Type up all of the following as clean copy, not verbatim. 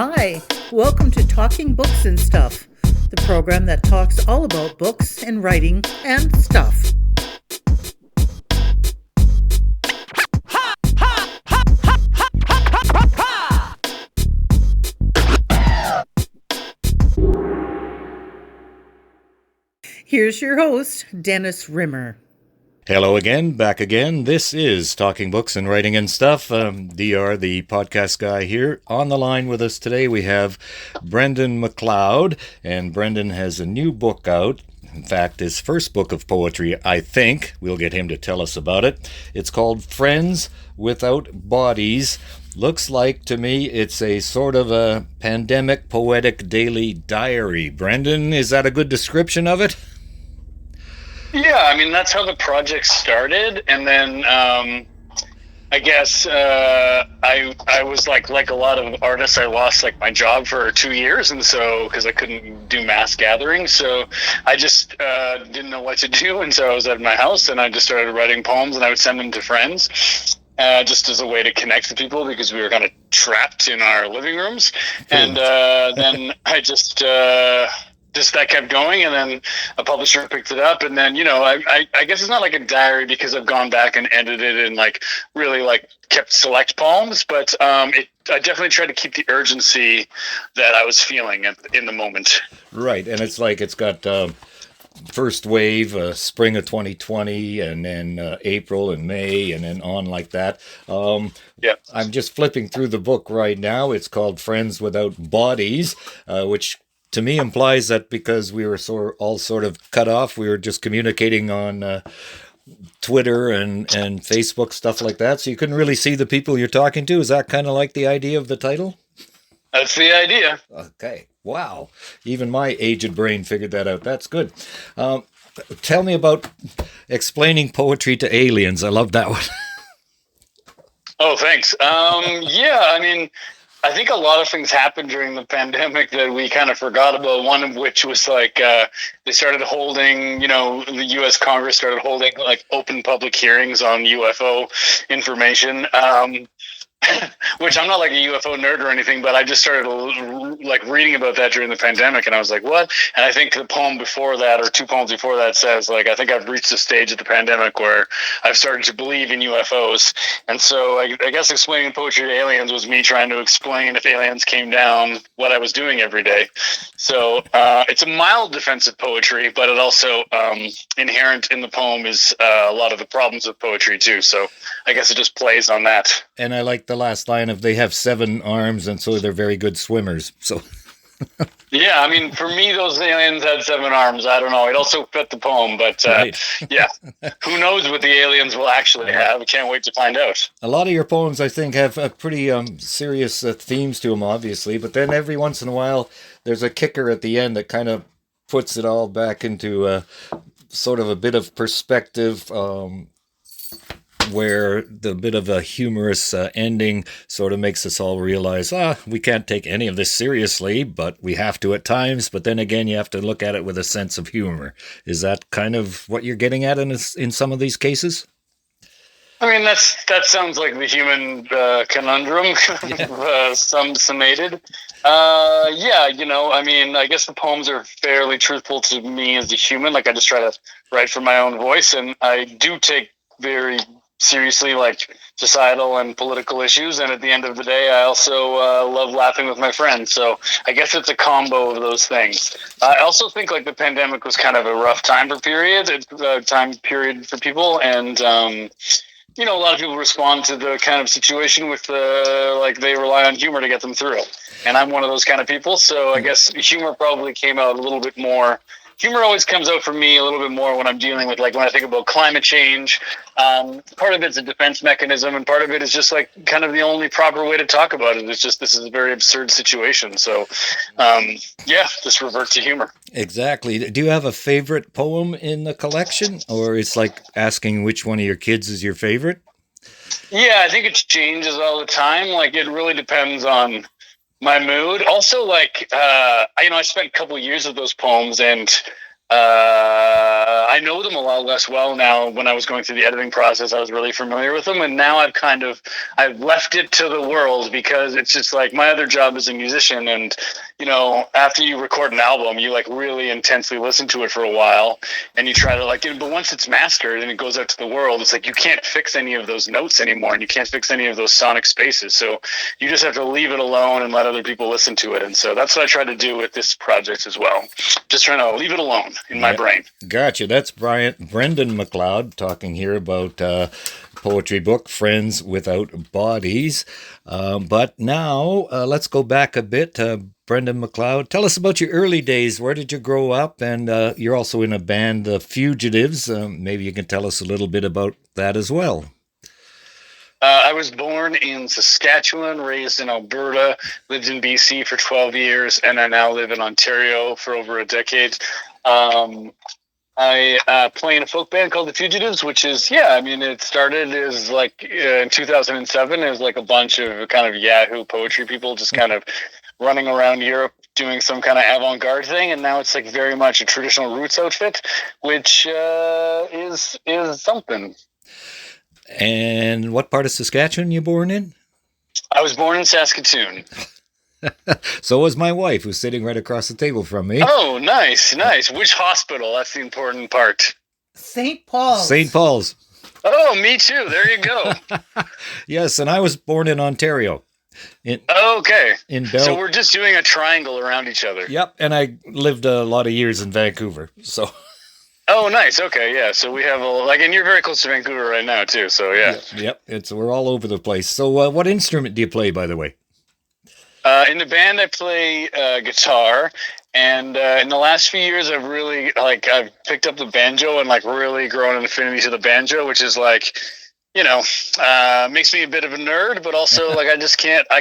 Hi, welcome to Talking Books and Stuff, the program that talks all about books and writing and stuff. Here's your host, Dennis Rimmer. Hello again, back again. This is Talking Books and Writing and Stuff. DR, the podcast guy here. On the line with us today, we have Brendan McLeod, and Brendan has a new book out. In fact, his first book of poetry, I think. We'll get him to tell us about it. It's called Friends Without Bodies. Looks like, to me, it's a sort of a pandemic poetic daily diary. Brendan, is that a good description of it? Yeah, I mean, that's how the project started. And then I guess I was like a lot of artists, I lost like my job for 2 years. And so, because I couldn't do mass gatherings. So I just didn't know what to do. And so I was at my house and I just started writing poems and I would send them to friends. Just as a way to connect with people because we were kind of trapped in our living rooms. And then I just that kept going, and then a publisher picked it up, and then I guess it's not like a diary because I've gone back and edited and like really like kept select poems, but I definitely tried to keep the urgency that I was feeling in the moment. Right, and it's like it's got first wave, spring of 2020, and then April and May, and then on like that. Yeah, I'm just flipping through the book right now. It's called Friends Without Bodies, which to me implies that because we were all sort of cut off, we were just communicating on Twitter and Facebook, stuff like that. So you couldn't really see the people you're talking to. Is that kind of like the idea of the title? That's the idea. Okay. Wow. Even my aged brain figured that out. That's good. Tell me about explaining poetry to aliens. I love that one. Oh, thanks. Yeah, I mean, I think a lot of things happened during the pandemic that we kind of forgot about. One of which was like they started holding, the U.S. Congress started holding like open public hearings on UFO information. Which I'm not like a UFO nerd or anything, but I just started like reading about that during the pandemic, and I was like, what? And I think the poem before that, or two poems before that, says like, I think I've reached a stage of the pandemic where I've started to believe in UFOs. And so I guess explaining poetry to aliens was me trying to explain, if aliens came down, what I was doing every day. So it's a mild defense of poetry, but it also inherent in the poem is a lot of the problems of poetry too. So I guess it just plays on that. And I like the last line of they have 7 arms and so they're very good swimmers. So yeah, I mean, for me, those aliens had 7 arms. I don't know. It also fit the poem, but right. Yeah, who knows what the aliens will actually have? I can't wait to find out. A lot of your poems, I think, have pretty serious themes to them, obviously, but then every once in a while, there's a kicker at the end that kind of puts it all back into sort of a bit of perspective, where the bit of a humorous ending sort of makes us all realize, we can't take any of this seriously, but we have to at times. But then again, you have to look at it with a sense of humor. Is that kind of what you're getting at in some of these cases? I mean, that sounds like the human conundrum, summated. Yeah, I mean, I guess the poems are fairly truthful to me as a human. Like, I just try to write from my own voice, and I do take very seriously like societal and political issues, and at the end of the day I also love laughing with my friends, so I guess it's a combo of those things. I also think like the pandemic was kind of a rough time period for people, and a lot of people respond to the kind of situation with like they rely on humor to get them through it, and I'm one of those kind of people, so I guess humor probably came out a little bit more. Humor always comes out for me a little bit more when I'm dealing with, like, when I think about climate change. Part of it's a defense mechanism, and part of it is just, like, kind of the only proper way to talk about it. It's just, this is a very absurd situation. So, just revert to humor. Exactly. Do you have a favorite poem in the collection? Or it's like asking which one of your kids is your favorite? Yeah, I think it changes all the time. Like, it really depends on my mood. Also, like, I spent a couple of years with those poems, and I know them a lot less well now. When I was going through the editing process, I was really familiar with them, and now I've left it to the world, because it's just like my other job as a musician, and after you record an album, you like really intensely listen to it for a while, and you try to but once it's mastered and it goes out to the world, it's like you can't fix any of those notes anymore, and you can't fix any of those sonic spaces, so you just have to leave it alone and let other people listen to it. And so that's what I try to do with this project as well, just trying to leave it alone in my brain. Gotcha. That's Brendan McLeod talking here about poetry book, Friends Without Bodies. But now let's go back a bit. Brendan McLeod, tell us about your early days. Where did you grow up? And you're also in a band, The Fugitives. Maybe you can tell us a little bit about that as well. I was born in Saskatchewan, raised in Alberta, lived in BC for 12 years, and I now live in Ontario for over a decade. I play in a folk band called The Fugitives, which is, it started as in 2007 as like a bunch of kind of Yahoo poetry people just kind of running around Europe doing some kind of avant-garde thing, and now it's like very much a traditional roots outfit, which is something. And what part of Saskatchewan you born in? I was born in Saskatoon. So was my wife, who's sitting right across the table from me. Oh, nice. Which hospital? That's the important part. St. Paul's. St. Paul's. Oh, me too. There you go. Yes, and I was born in Ontario. Okay. So we're just doing a triangle around each other. Yep, and I lived a lot of years in Vancouver, so... Oh, nice. Okay, yeah. So we have and you're very close to Vancouver right now too. So yeah. Yep. We're all over the place. So, what instrument do you play, by the way? In the band, I play guitar, and in the last few years, I've really I've picked up the banjo and really grown an affinity to the banjo, which is makes me a bit of a nerd, but also I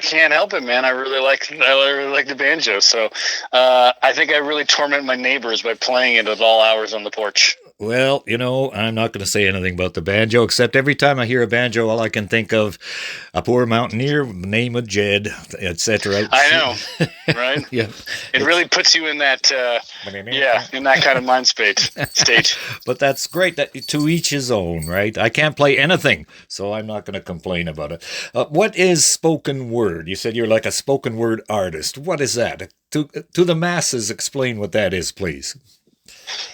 can't help it, man. I really like the banjo. So I think I really torment my neighbors by playing it at all hours on the porch. Well, I'm not going to say anything about the banjo, except every time I hear a banjo, all I can think of a poor mountaineer with the name of Jed, etc. I know, right? Yeah. It really puts you in that, in that kind of mind state. But that's great. That to each his own, right? I can't play anything, so I'm not going to complain about it. What is spoken word? You said you're like a spoken word artist. What is that? To the masses, explain what that is, please.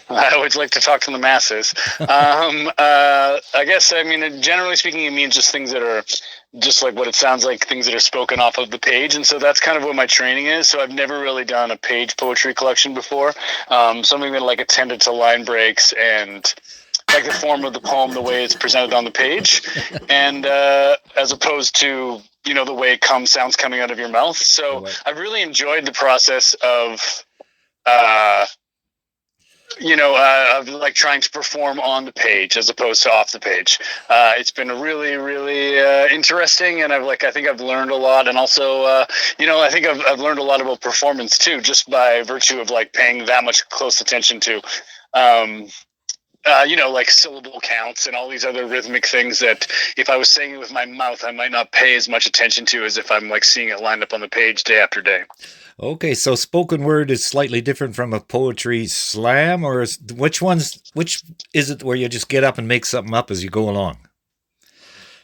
I always like to talk to the masses. I guess, generally speaking, it means just things that are just like what it sounds like, things that are spoken off of the page. And so that's kind of what my training is. So I've never really done a page poetry collection before. Something that attended to line breaks and the form of the poem, the way it's presented on the page. And as opposed to, the way it sounds coming out of your mouth. So I've really enjoyed the process of trying to perform on the page as opposed to off the page. It's been really, really interesting, and I think I've learned a lot, and also, I think I've learned a lot about performance too, just by virtue of paying that much close attention to, syllable counts and all these other rhythmic things that if I was saying it with my mouth, I might not pay as much attention to as if I'm seeing it lined up on the page day after day. Okay, so spoken word is slightly different from a poetry slam, or which is it where you just get up and make something up as you go along?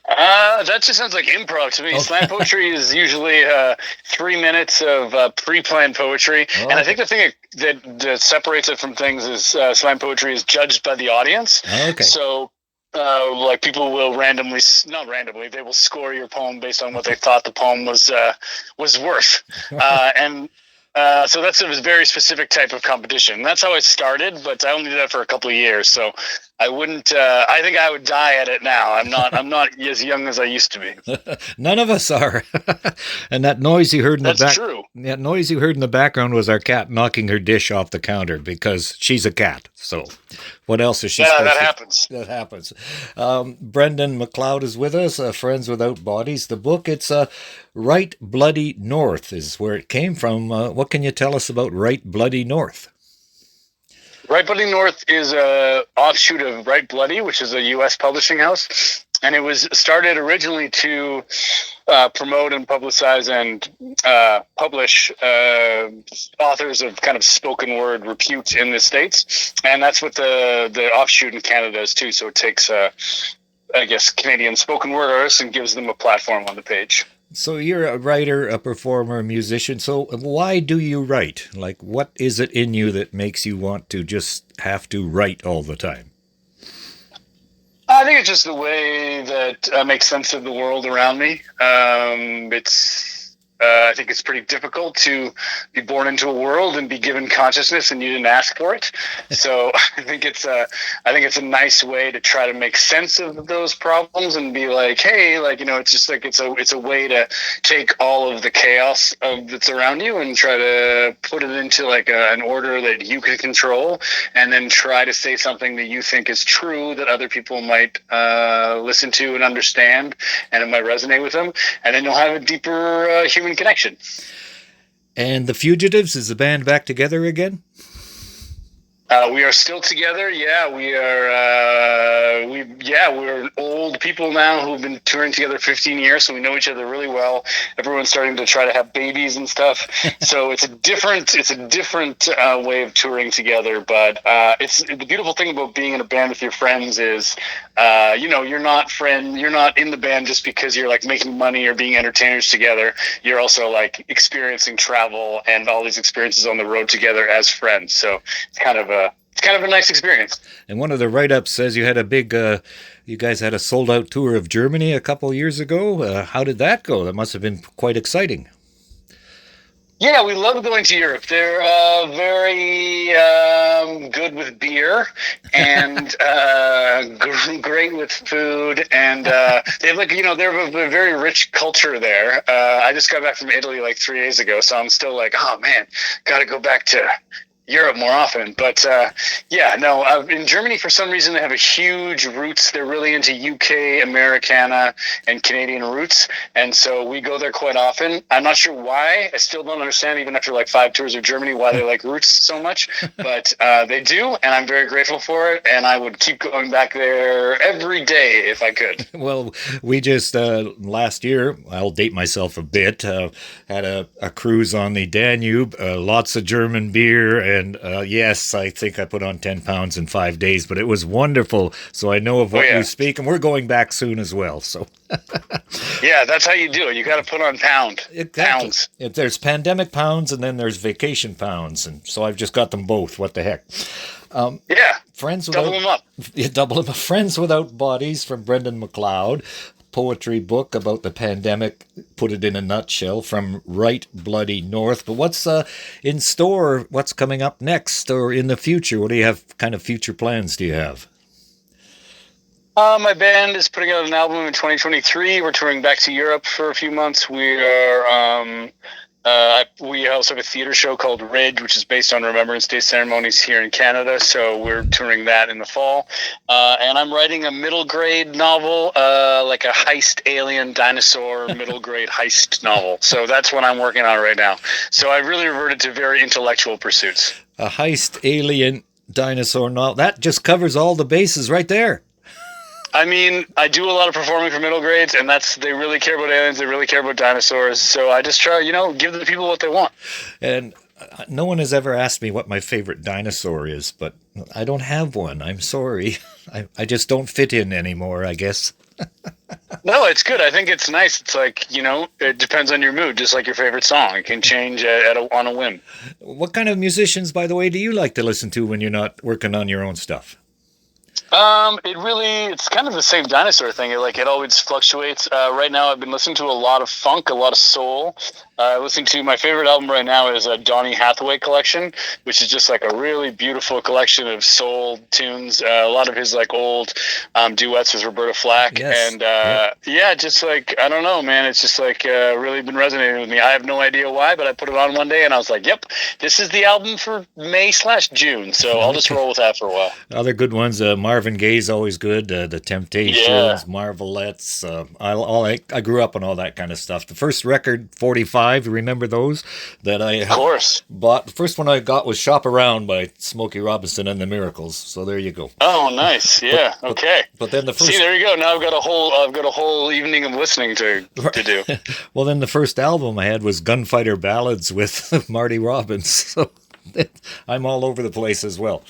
That just sounds like improv to me. Oh. Slam poetry is usually 3 minutes of pre-planned poetry, and I think the thing that separates it from things is slam poetry is judged by the audience. Okay. So people will not randomly, they will score your poem based on what they thought the poem was worth. So that's a very specific type of competition. That's how it started, but I only did that for a couple of years. So I wouldn't, I think I would die at it now. I'm not as young as I used to be. None of us are. And that noise you heard in That's true. That noise you heard in the background was our cat knocking her dish off the counter because she's a cat. So what else is she supposed that to? happens. That happens. Brendan McLeod is with us, Friends Without Bodies. The book, it's Right Bloody North is where it came from. What can you tell us about Right Bloody North? Right Bloody North is a offshoot of Right Bloody, which is a U.S. publishing house. And it was started originally to promote and publicize and publish authors of kind of spoken word repute in the States. And that's what the offshoot in Canada is too. So it takes, I guess, Canadian spoken word artists and gives them a platform on the page. So you're a writer, a performer, a musician. So why do you write? Like, what is it in you that makes you want to just have to write all the time? I think it's just the way that makes sense of the world around me. I think it's pretty difficult to be born into a world and be given consciousness and you didn't ask for it. So I think it's a nice way to try to make sense of those problems and be like, hey, like, you know, it's just like it's a way to take all of the chaos that's around you and try to put it into like an order that you can control, and then try to say something that you think is true that other people might listen to and understand, and it might resonate with them, and then you'll have a deeper human connection. And the Fugitives, is the band back together again? We are still together. Yeah, we are. We're old people now who've been touring together 15 years, so we know each other really well. Everyone's starting to try to have babies and stuff. So it's a different way of touring together. But it's the beautiful thing about being in a band with your friends is, you're not in the band just because you're like making money or being entertainers together. You're also like experiencing travel and all these experiences on the road together as friends. So it's kind of a nice experience. And one of the write-ups says you had a big, you guys had a sold-out tour of Germany a couple years ago. How did that go? That must have been quite exciting. Yeah, we love going to Europe. They're very good with beer and great with food, and they have they have a very rich culture there. I just got back from Italy like 3 days ago, so I'm still like, oh man, got to go back to Europe more often. But in Germany, for some reason, they have a huge roots. They're really into UK, Americana, and Canadian roots. And so we go there quite often. I'm not sure why. I still don't understand, even after like 5 tours of Germany, why they like roots so much. But they do, and I'm very grateful for it. And I would keep going back there every day if I could. Well, we just, last year, I'll date myself a bit, had a cruise on the Danube, lots of German beer, and yes, I think I put on 10 pounds in 5 days, but it was wonderful. So I know of what you speak, and we're going back soon as well. So yeah, that's how you do it. You got to put on pounds. There's pandemic pounds, and then there's vacation pounds, and so I've just got them both. What the heck? Double them up. Double them up. Friends Without Bodies from Brendan McLeod. Poetry book about the pandemic, put it in a nutshell, from Right Bloody North. But what's in store? What's coming up next or in the future? What do you have? Kind of future plans do you have? My band is putting out an album in 2023. We're touring back to Europe for a few months. We are. We also have a theater show called Ridge, which is based on Remembrance Day ceremonies here in Canada. So we're touring that in the fall. And I'm writing a middle grade novel, like a heist alien dinosaur middle grade heist novel. So that's what I'm working on right now. So I really reverted to very intellectual pursuits. A heist alien dinosaur novel. That just covers all the bases right there. I mean, I do a lot of performing for middle grades, and they really care about aliens, they really care about dinosaurs, so I just try, give the people what they want. And no one has ever asked me what my favorite dinosaur is, but I don't have one. I'm sorry. I just don't fit in anymore, I guess. No, it's good. I think it's nice. It's like, it depends on your mood, just like your favorite song. It can change on a whim. What kind of musicians, by the way, do you like to listen to when you're not working on your own stuff? It's kind of the same dinosaur thing. It always fluctuates. Right now I've been listening to a lot of funk, a lot of soul. Listening to my favorite album right now is a Donny Hathaway collection, which is just like a really beautiful collection of soul tunes. A lot of his like old duets with Roberta Flack. Yes. And just like, I don't know, man, it's just like really been resonating with me. I have no idea why, but I put it on one day and I was like, yep, this is the album for May/June. So I'll just roll with that for a while. Other good ones, Marvin Gaye's always good. The Temptations, Marvelettes. I grew up on all that kind of stuff. The first record, 45, you remember those? That I of course bought. The first one I got was Shop Around by Smokey Robinson and the Miracles. So there you go. Oh, nice. Yeah. Okay. But then the first. See, there you go. Now I've got a whole evening of listening to do. Well, then the first album I had was Gunfighter Ballads with Marty Robbins. So I'm all over the place as well.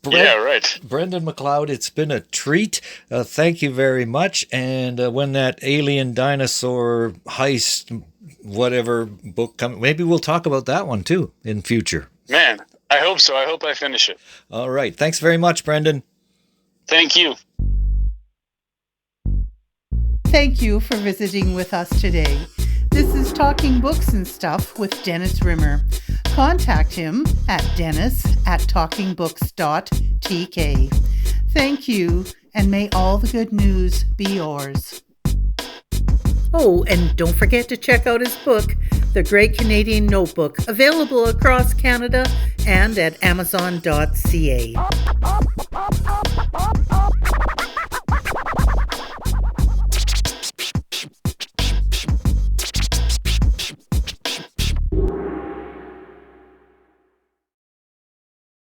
Right. Brendan McLeod, it's been a treat. Thank you very much. And when that alien dinosaur heist, whatever book comes, maybe we'll talk about that one too in future. Man, I hope so. I hope I finish it. All right. Thanks very much, Brendan. Thank you. Thank you for visiting with us today. This is Talking Books and Stuff with Dennis Rimmer. Contact him at dennis@talkingbooks.tk. Thank you, and may all the good news be yours. Oh, and don't forget to check out his book, The Great Canadian Notebook, available across Canada and at amazon.ca.